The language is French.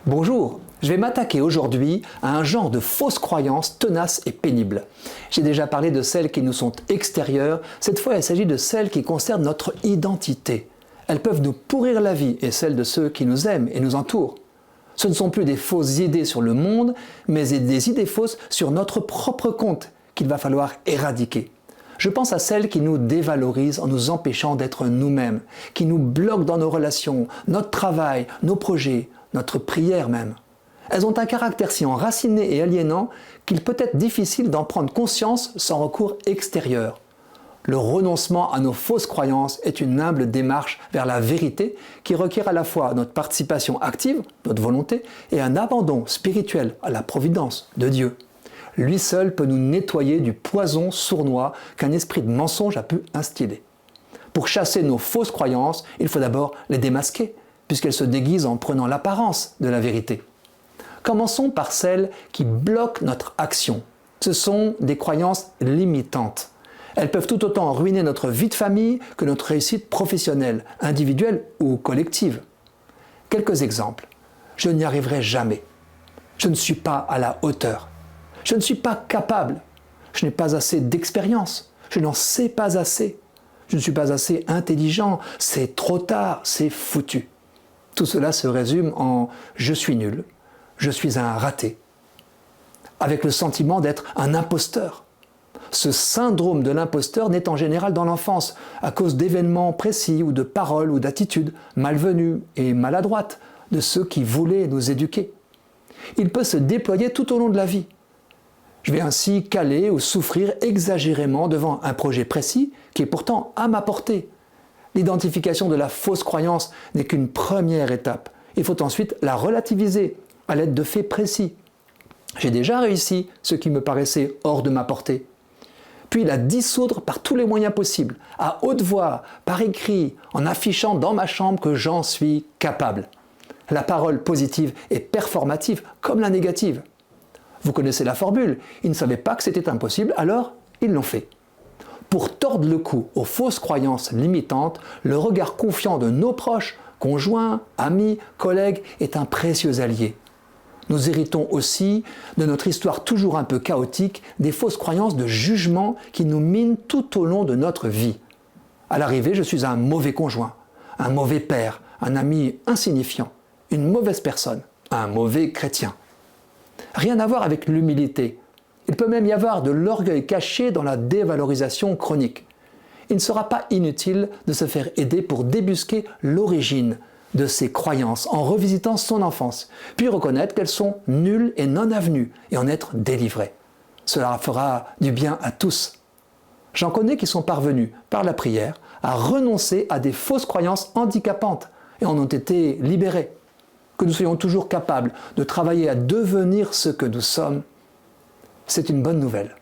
Bonjour, je vais m'attaquer aujourd'hui à un genre de fausses croyances tenaces et pénibles. J'ai déjà parlé de celles qui nous sont extérieures, cette fois il s'agit de celles qui concernent notre identité. Elles peuvent nous pourrir la vie et celle de ceux qui nous aiment et nous entourent. Ce ne sont plus des fausses idées sur le monde, mais des idées fausses sur notre propre compte qu'il va falloir éradiquer. Je pense à celles qui nous dévalorisent en nous empêchant d'être nous-mêmes, qui nous bloquent dans nos relations, notre travail, nos projets, notre prière même. Elles ont un caractère si enraciné et aliénant qu'il peut être difficile d'en prendre conscience sans recours extérieur. Le renoncement à nos fausses croyances est une humble démarche vers la vérité qui requiert à la fois notre participation active, notre volonté, et un abandon spirituel à la providence de Dieu. Lui seul peut nous nettoyer du poison sournois qu'un esprit de mensonge a pu instiller. Pour chasser nos fausses croyances, il faut d'abord les démasquer, puisqu'elles se déguisent en prenant l'apparence de la vérité. Commençons par celles qui bloquent notre action. Ce sont des croyances limitantes. Elles peuvent tout autant ruiner notre vie de famille que notre réussite professionnelle, individuelle ou collective. Quelques exemples. Je n'y arriverai jamais. Je ne suis pas à la hauteur. Je ne suis pas capable. Je n'ai pas assez d'expérience. Je n'en sais pas assez. Je ne suis pas assez intelligent. C'est trop tard. C'est foutu. Tout cela se résume en « je suis nul »,« je suis un raté », avec le sentiment d'être un imposteur. Ce syndrome de l'imposteur naît en général dans l'enfance, à cause d'événements précis ou de paroles ou d'attitudes malvenues et maladroites de ceux qui voulaient nous éduquer. Il peut se déployer tout au long de la vie. Je vais ainsi caler ou souffrir exagérément devant un projet précis qui est pourtant à ma portée. L'identification de la fausse croyance n'est qu'une première étape. Il faut ensuite la relativiser à l'aide de faits précis. J'ai déjà réussi ce qui me paraissait hors de ma portée. Puis la dissoudre par tous les moyens possibles, à haute voix, par écrit, en affichant dans ma chambre que j'en suis capable. La parole positive est performative comme la négative. Vous connaissez la formule, ils ne savaient pas que c'était impossible, alors ils l'ont fait. Pour tordre le cou aux fausses croyances limitantes, le regard confiant de nos proches, conjoints, amis, collègues est un précieux allié. Nous héritons aussi de notre histoire toujours un peu chaotique des fausses croyances de jugement qui nous minent tout au long de notre vie. À l'arrivée, je suis un mauvais conjoint, un mauvais père, un ami insignifiant, une mauvaise personne, un mauvais chrétien. Rien à voir avec l'humilité. Il peut même y avoir de l'orgueil caché dans la dévalorisation chronique. Il ne sera pas inutile de se faire aider pour débusquer l'origine de ces croyances en revisitant son enfance, puis reconnaître qu'elles sont nulles et non avenues et en être délivré. Cela fera du bien à tous. J'en connais qui sont parvenus, par la prière, à renoncer à des fausses croyances handicapantes et en ont été libérés. Que nous soyons toujours capables de travailler à devenir ce que nous sommes, c'est une bonne nouvelle.